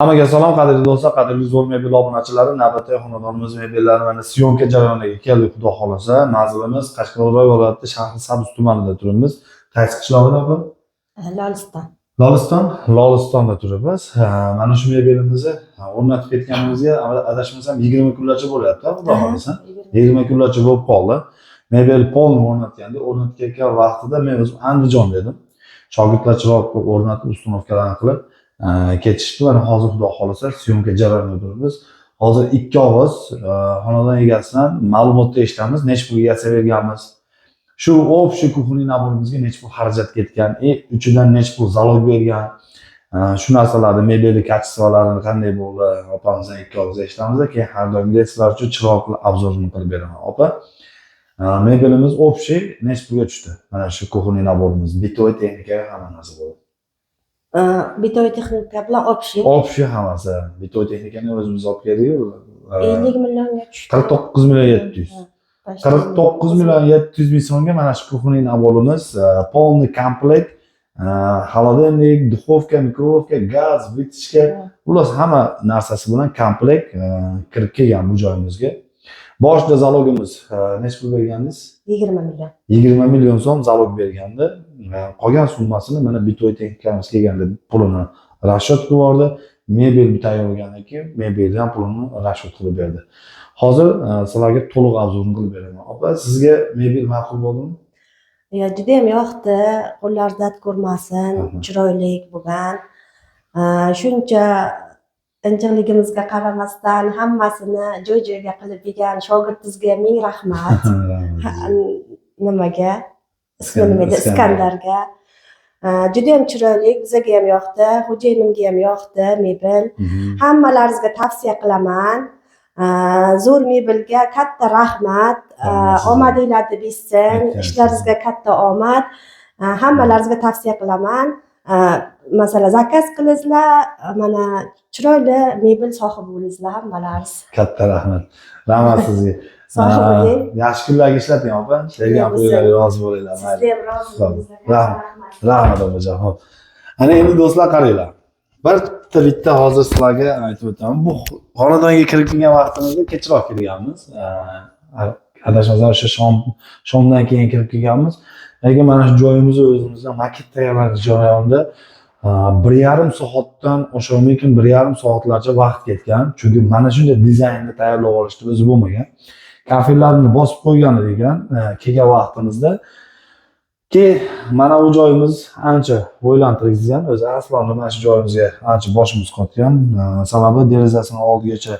Hammaga salom, qadrli do'stlar, qadrli zo'r mebel obunachilari. Navbatdagi xonadonimiz mebellari mana syomka jarayoniga keldik, xudo xolasa. Manzilimiz Qashqadaryo viloyati shahri Sabz tumanida turibmiz. Qaysi qishlog'ida bu? Loliston. Lolistonda turibmiz. Mana shu mebelimizni o'rnatib ketganimizga adashmasam 20 kunlarcha bo'lyapti, xudo xolasa. 20 kunlarcha bo'lib qoldi. Mebel polni o'rnatgan vaqtida men o'zim Andijonda edim. Shogirdlar chiroq o'rnatib, ustunovkalarni qilib ketishdi. Mana hozir xudo xolasa syomka jarayonida turibmiz. Hozir ikki og'iz xonadon egasidan ma'lumotni eshitamiz, necha pulga yasaverganmiz. Shu общий kuxniy naborimizga necha pul xarajat ketgan, uchidan necha pul zalog bergan. Shu narsalarni, mebelli kачестволарni qanday bo'ldi, opamizdan ikki og'iz eshitamiz, keyin har doimgidek sizlar uchun chiroqli obzorini qilib beraman. Opa, mebelimiz общий necha pulga tushdi? Mana shu kuxniy naborimiz, bitoy texnikaga hamma narsa bo'ldi. Bitoy texnika bilan общий hammasi. Bitoy texnikani o'zimiz olib keldik. 50 millionga tushdi. 49 million 700. 49 million 700 ming so'mga mana shu kuxniy naborimiz, полный komplekt, холодильник, duxovka, mikrovka, gaz, vitichka, ular hamma narsasi bilan komplekt kirib kelgan bu joyimizga. Boshida zalogimiz necha pul bergandingiz? 20 million. 20 million so'm zalog bergandi. Qolgan summasini mana bitoy texnikamiz kelganda pulini расчет qilib yubordi. Mebel tayyorlagandan keyin mebeldan pulini расчет qilib berdi. Hozir sizlarga to'liq obzorini qilib beraman. Opa, sizga mebel ma'qul bo'ldimi? Juda ham yoqdi. Qo'llar dard ko'rmasin, chiroyli bo'lgan. Shuncha injiqligimizga qaramasdan hammasini joy-joyiga qilib bergan shogirdingizga ming rahmat. Nimaga? Ismi nima edi? Iskandarga. Juda ham chiroyli, bizga ham yoqdi, xo'jayinimga ham yoqdi mebel. Hammalaringizga tavsiya qilaman. Zo'r mebelga katta rahmat. Omadinglarni bersin, ishlaringizga katta omad. Hammalaringizga tavsiya qilaman. Masalan, zakaz qilingizlar, mana chiroyli mebel sohibi bo'lingizlar hammalaringiz. Katta rahmat. Rahmat sizga. Sog' bo'ling. Yaxshi kunlarga ishlating, opa. Bergan pulinglarga rozi bo'linglar. Siz ham rozi bo'linglar. Rahmat opajon. Xo'p. Ana endi do'stlar qaranglar. Bitta hozir sizlarga aytib o'taman. Bu xonadonga kirib kelgan vaqtimizda kechroq kelganmiz. Adashmasam o'sha shomdan keyin kirib kelganmiz. Lekin mana shu joyimizni o'zimizdan maket tayyorlash jarayonida 1,5 soatdan osholmaykin 1,5 soatlarcha vaqt ketgan. Chunki mana shunday dizaynni tayyorlab olishni o'zi bo'lmagan. Kafirlarni bosib qo'ygan ekan kelgan vaqtimizda. Mana bu joyimiz ancha o'ylantirgan. O'zi aslida mana shu joyimizga ancha boshimiz qotgan. Sababi derazasini oldigacha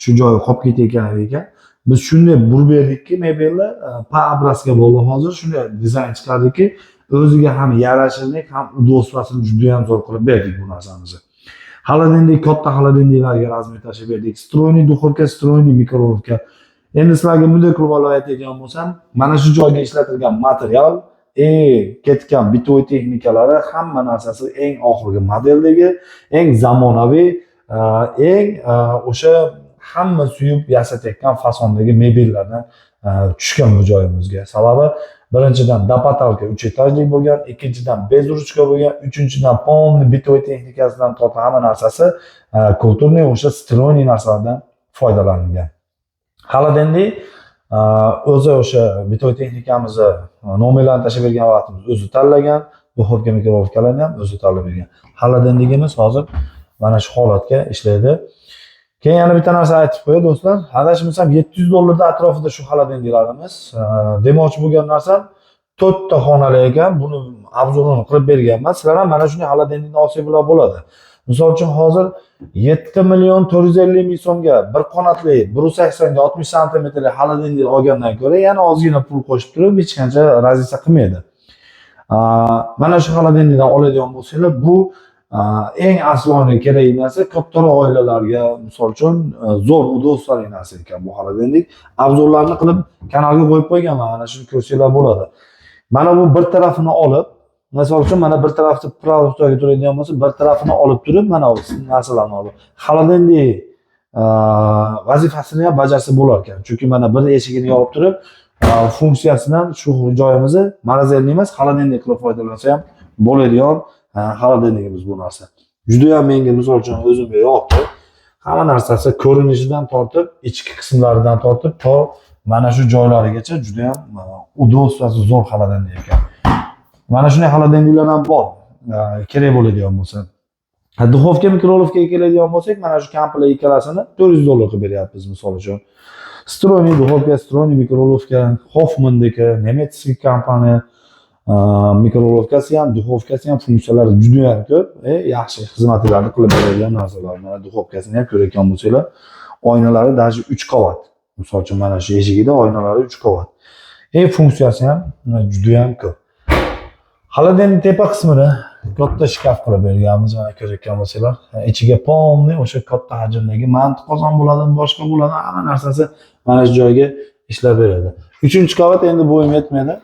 shu joy qolib ketgan ekan. Biz shunday burib berdikki, mebellar pa obrazga bo'ldi. Hozir shunday dizayn chiqardikki, o'ziga ham yarashirlik, ham udobstvosini juda ham zo'r qilib berdik bu narsamizni. Холодильник, katta холодильникlarga razmetashib berdik. Stroyniy duxovka, stroyniy mikrovka. Endi sizlarga bunday qilib aytadigan bo'lsam, mana shu joyga ishlatilgan material, ketgan bitoy texnikalari hamma narsasi eng oxirgi modeldagi, eng zamonaviy, eng o'sha hamma suyib yasatayotgan fasondagi mebellardan tushgan bu joyimizga. Sababi birinchidan dapatalka 3 etajli bo'lgan, ikkinchidan bez ruchka bo'lgan, uchinchidan полный bitoy texnikasidan tortib hamma narsasi kulturniy o'sha stroyniy narsalardan foydalanilgan. Холодильник o'zi o'sha bitoy texnikamizni nomerlarini tashlab bergan vaqtimiz o'zi tanlagan, duxovka mikrovkalarni ham o'zi tanlab bergan. Холодильникimiz hozir mana shu holatga ishlaydi. Keyin yana bitta narsa aytib qo'yay do'stlar. Adashmasam $700 atrofida shu холодильникlarimiz. Demoqchi bo'lgan narsam 4 ta xonali ekan. Buni obzorini qilib berganman. Sizlar ham mana shunday холодильникni olsanglar bo'ladi. Misol uchun hozir 7 million 450 ming so'mga bir qanotli 180 ga 60 santimetrli холодильник olgandan ko'ra yana ozgina pul qo'shib turib hech qancha razisa qilmaydi. Mana shu холодильникdan oladigan bo'lsanglar, bu eng asosiy kerak narsa kattaroq oilalarga, misol uchun zo'r udobstvoli narsa ekan bu холодильник. Obzorlarni qilib kanalga qo'yib qo'yganman, mana shuni ko'rsanglar bo'ladi. Mana bu bir tarafini olib, misol uchun mana bir tarafni pravostorga turadigan bo'lsa, bir tarafini olib turib, mana bu narsalarni olib. холодильник vazifasini ham bajarsa bo'lar ekan. Chunki mana bir eshigini yopib turib, funksiyasidan shu joyimizni morozelniy emas, холодильник qilib foydalansa ham bo'ladigan холодильникimiz bu narsa. juda ham menga misol uchun o'zimga yoqdi. Hamma narsasi ko'rinishidan tortib, ichki qismlaridan tortib to mana shu joylarigacha juda ham udobствоsi zo'r xoladenniy ekan. Mana shunday xolodenniylar ham bor. Kerak bo'ladigan bo'lsa. Duxovka, mikrolovkaga keladigan bo'lsak, mana shu komplet ikkalasini $400 qilib beryapmiz misol uchun. Stroyniy duxovka, stroyniy mikrolovka, Hoffmann'dagi nemetskiy kompaniya mikrolovkasi ham, duxovkasi ham funksiyalari juda ham ko'p, yaxshi xizmatlarni qilib beradigan narsalar. Mana duxovkasini ham ko'rayotgan bo'lsanglar, oynalari даже 3 qavat. Misol uchun mana shu eshigida oynalari 3 qavat. Funksiyasi ham juda ham ko'p. Xolodilnik tepa qismini katta shkaf qilib berganmiz, mana ko'rayotgan bo'lsanglar. Ichiga polniy o'sha katta hajmdagi manti qozon bo'ladimi, boshqa bo'ladi, hamma narsasi mana shu joyga ishlab beradi. 3-qavat endi bo'yim yetmaydi.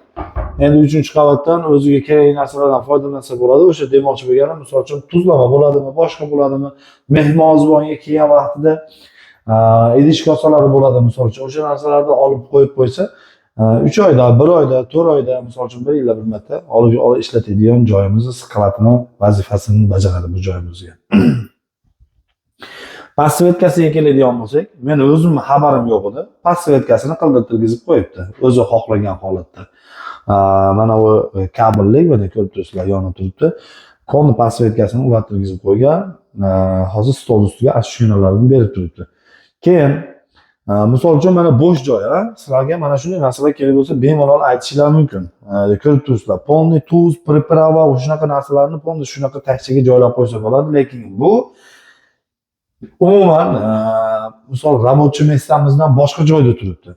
Endi 3-qavatdan o'ziga kerakli narsalardan foydalansa bo'ladi. O'sha demoqchi bo'lganim, misol uchun tuzlama bo'ladimi, boshqa bo'ladimi, mehmonxonaga kelgan vaqtida idish kosalari bo'ladi, misol uchun o'sha narsalarni olib qo'yib qo'ysa, 3 oyda, 1 oyda, 4 oyda, misol uchun 1 yilda bir marta olib ishlatadigan joyimizni siqalatini vazifasini bajaradi bu joyimizga. Pasvetkasiga keladigan bo'lsak, men o'zim xabarim yo'q edi. Pasvetkasini qildirtirgizib qo'yibdi, o'zi xohlagan holatda. Mana bu kabellik va ko'rib turibsizlar, yonib turibdi. Qonni pasvetkasini ulattirgizib qo'ygan. Hozir stol ustiga ashyonalarni berib turibdi. Keyin misol uchun mana bo'sh joy, sizlarga mana shunday narsalar kerak bo'lsa, bemalol aytishlar mumkin. Ko'rib turibsizlar, polniy tuz, priprava, shunaqa narsalarni polniy shunaqa tashchaga joylab qo'ysa bo'ladi, lekin bu umuman misol рабочий mestamizdan boshqa joyda turibdi.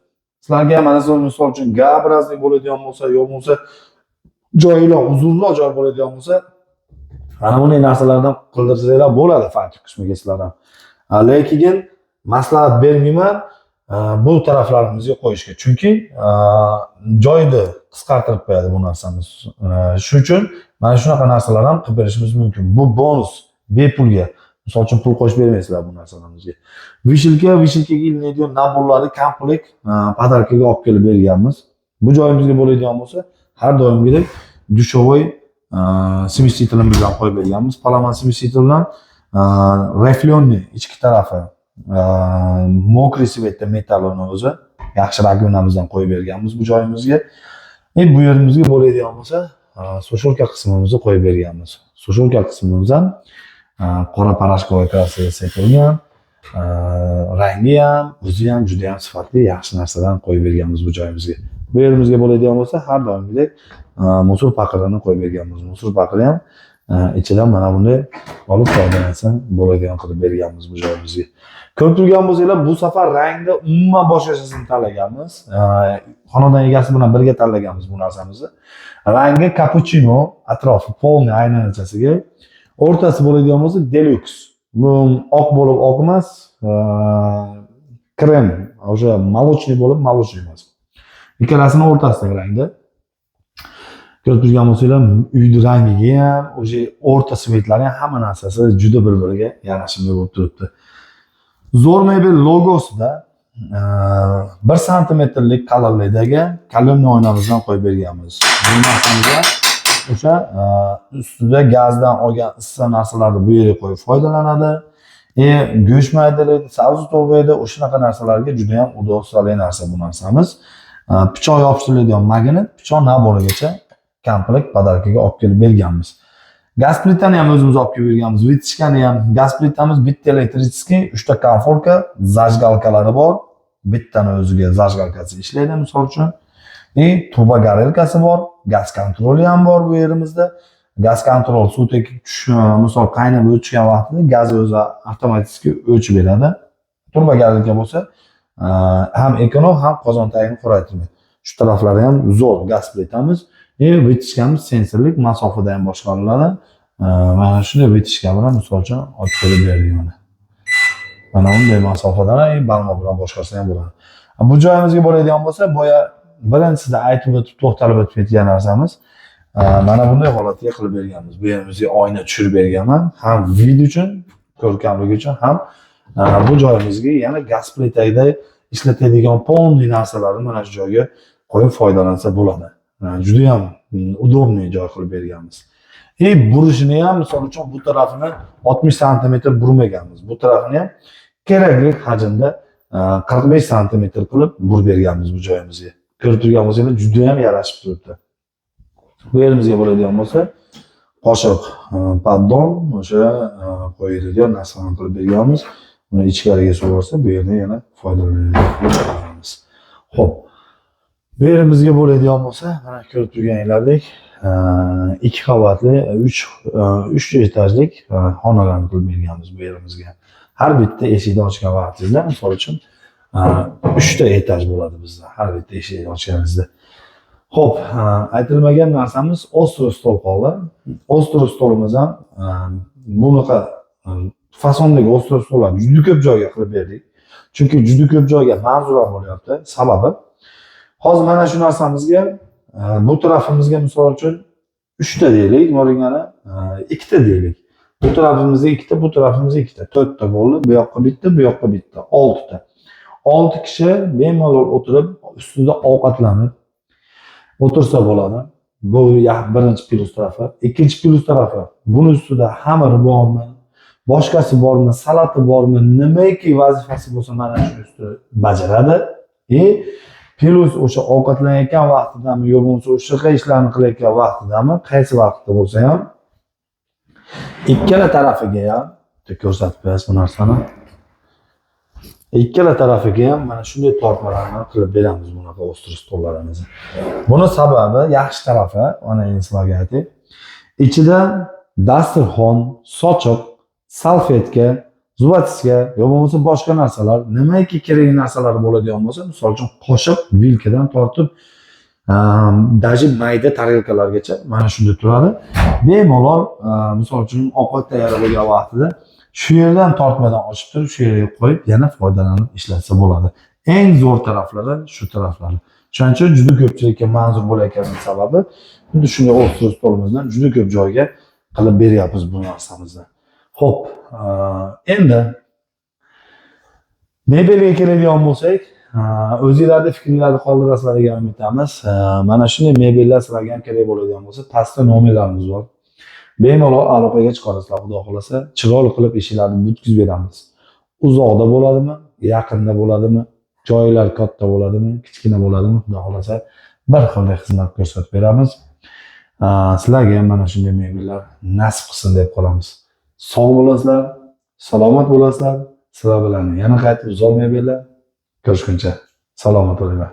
Sizlarga mana misol uchun gabrazlik bo'ladigan bo'lsa, yo'q bo'lsa joylar, uzunroq joy bo'ladigan bo'lsa, mana bunday narsalardan qildirsanglar bo'ladi farqi qismiga sizlardan. Lekin maslahat bermayman bu taraflarimizga qo'yishga. Chunki joyni qisqartirib qo'yadi bu narsamiz. Shuning uchun mana shunaqa narsalar ham qilib berishimiz mumkin. Bu bonus, bepulga. Misol uchun pul qo'shib bermaysizlar bu narsalarimizga. Vishilkaga ilinadigan naborlarni komplekt podarkaga olib kelib berganmiz. Bu joyimizga bo'ladigan bo'lsa, har doimgidek dushovoy smesителimizni ham qo'yib berganmiz. Palaman smesителdan reflyonniy ichki tarafi mokriy svetda metallini o'zi yaxshi ragunamizdan qo'yib berganmiz bu joyimizga. Bu yerimizga bo'ladigan bo'lsa, susholka qismimizni qo'yib berganmiz. Susholka qismimizdan qora parashkovoy kraskaga sepilgan, rangi ham, o'zi ham juda ham sifatli, yaxshi narsadan qo'yib berganmiz bu joyimizga. Bu yerimizga bo'ladigan bo'lsa, har doimgidek musor paqirini qo'yib berganmiz. Musor paqiri ham ichidan mana bunday olib foydalansa bo'ladigan qilib berganmiz bu joyimizga. Ko'rib turgan bo'lsanglar, bu safar rangda umuman boshqachasini tanlaganmiz. Xonadon egasi bilan birga tanlaganmiz bu narsamizni. Rangi kapuchino, atrofi polniy aylanachasiga, o'rtasi bo'ladigan bo'lsa deluxe. Bu oq bo'lib oq emas, krem, o'sha молочный bo'lib молочный emas. Ikkalasini o'rtasidagi rangda. Ko'rib turgan bo'lsanglar, uyning rangiga ham, o'sha o'rta svetlari ham hamma narsasi juda bir-biriga yarashimli bo'lib turibdi. Zo'r mebel logosida 1 santimetrlik qalinlikdagi kolonna oynamizdan qo'yib berganmiz. Bu narsamizga o'sha ustida gazdan olgan issiq narsalarni bu yerga qo'yib foydalanadi. Go'sht maydalaydi, sabzi to'g'raydi, o'shanaqa narsalarga juda ham udobsizli narsa bu narsamiz. Pichoq yopishtiriladigan magnet, pichoq naborigacha komplekt podarkaga olib kelib berganmiz. Gaz plitani ham o'zimiz olib kelib berganmiz. Vitishkani ham, gaz plitamiz bitta elektriskiy, 3 ta konforka, zajgalkalari bor. Bittani o'ziga zajgalkasi ishlaydi misol uchun. Turbo garelkasi bor, gaz kontroli ham bor bu yerimizda. Gaz kontrol suv tekib misol qaynab o'chgan vaqtida gaz o'zi avtomatik o'chib beradi. Turbo garelka bo'lsa, ham ekonom, ham qozon tagini quraytirmaydi. Shu taraflari ham zo'r gaz plitamiz. Vitishkamiz sensorlik, masofada ham boshqariladi. Mana shunday vitishka bilan misol uchun olib kelib berdik mana. Mana bunday masofadan barmoq bilan boshqarsa ham bo'ladi. Bu joyimizga bo'ladigan bo'lsa, boya birinchisida aytib o'tib to'xtalib o'tib ketgan narsamiz. Mana bunday holatga qilib berganmiz. Bu yerimizga oyna tushirib berganman. Ham vid uchun, ko'rkamlik uchun, ham bu joyimizga yana gaz plitagida ishlatadigan polniy narsalarni mana shu joyga qo'yib foydalansa bo'ladi. Juda ham udobniy joy qilib berganmiz. Burishini ham misol uchun bu tarafini 60 santimetr burmaganmiz. Bu tarafini ham kerakli hajmda 45 santimetr qilib burib berganmiz bu joyimizga. Ko'rib turgan bo'lsangiz juda ham yarashib turibdi. Bu yerimizga bo'ladigan bo'lsa qoshiq paddon o'sha qo'yiladigan narsalarni qilib berganmiz. Uni ichkariga sug'orsa bu yerdan yana foydalanamiz. Xo'p. Bu yerimizga bo'ladigan bo'lsa, mana ko'rib turganinglardek 2 qavatli 3 etajlik xonalarni qilib berganmiz bu yerimizga. Har bitta eshikni ochgan vaqtingizda, misol uchun 3 ta etaj bo'ladi bizda har bitta eshikni ochganingizda. Xo'p, aytilmagan narsamiz ostro stol qoldi. Ostro stolimiz ham bunaqa fasondagi ostro stollarni juda ko'p joyga qilib berdik. Chunki juda ko'p joyga manzur ham bo'lyapti. Sababi hozir mana shu narsamizga bu tarafimizga misol uchun 3 ta deylik, bo'lgani 2 ta deylik. Bu tarafimizga 2 ta, bu tarafimizga 2 ta, 4 ta bo'ldi. Bu yoqqa bitta, bu yoqqa bitta, 6 ta. 6 kishi bemalol o'tirib, ustida ovqatlanib o'tirsa bo'ladi. Bu birinchi plus tarafi. Ikkinchi plus tarafi. Buni ustida xamiri bormi, boshqasi bormi, salati bormi, nimaki vazifasi bo'lsa mana shu ustida bajaradi. Plus o'sha ovqatlanayotgan vaqtidami, yo bo'lmasa o'sha ishlarni qilayotgan vaqtidami, qaysi vaqtda bo'lsa ham ikkala tarafiga ham ko'rsatib berasiz bu narsani. Ikkala tarafiga ham mana shunday tortmalarni qilib beramiz bunaqa ostro stollarimizni. Buni sababi yaxshi tarafi, mana endi sizlarga aytay. Ichida dasturxon, sochiq, salfetka, zuvatiska yo bo'lmasa boshqa narsalar, nimaiki kerakli narsalar bo'ladigan bo'lsa, misol uchun qoshiq, vilkadan tortib даже mayda tarelkalargacha mana shunda turadi. Bemalol misol uchun ovqat tayyorlagan vaqtida shu yerdan tortmadan ochib turib, shu yerga qo'yib, yana foydalanib ishlatsa bo'ladi. Eng zo'r taraflari shu taraflari. Shuning uchun juda ko'pchilikka manzur bo'layotganining sababi xuddi shunday ostro stolimizdan juda ko'p joyga qilib beryapmiz bu narsamizni. Xo'p, endi mebelga keladigan bo'lsak, o'zingizlarning fikrlarni qoldirasizlar degan umidamiz. Mana shunday mebellar sizlarga ham kerak bo'ladigan bo'lsa, pastda nomerlarimiz bor. Bemalol aloqaga chiqasizlar, xudo xolasa, chiroyli qilib eshiklarni butkizib beramiz. Uzoqda bo'ladimi, yaqinda bo'ladimi, joylar katta bo'ladimi, kichkina bo'ladimi, xudo xolasa bir xillik xizmat ko'rsatib beramiz. Sizlarga ham mana shunday mebellar nasib qilsin deb qolamiz. Sog' bo'lasizlar, salomat bo'lasizlar. Sizlar bilan yana qaytib zo'r mebellar ko'rishguncha salomat bo'linglar.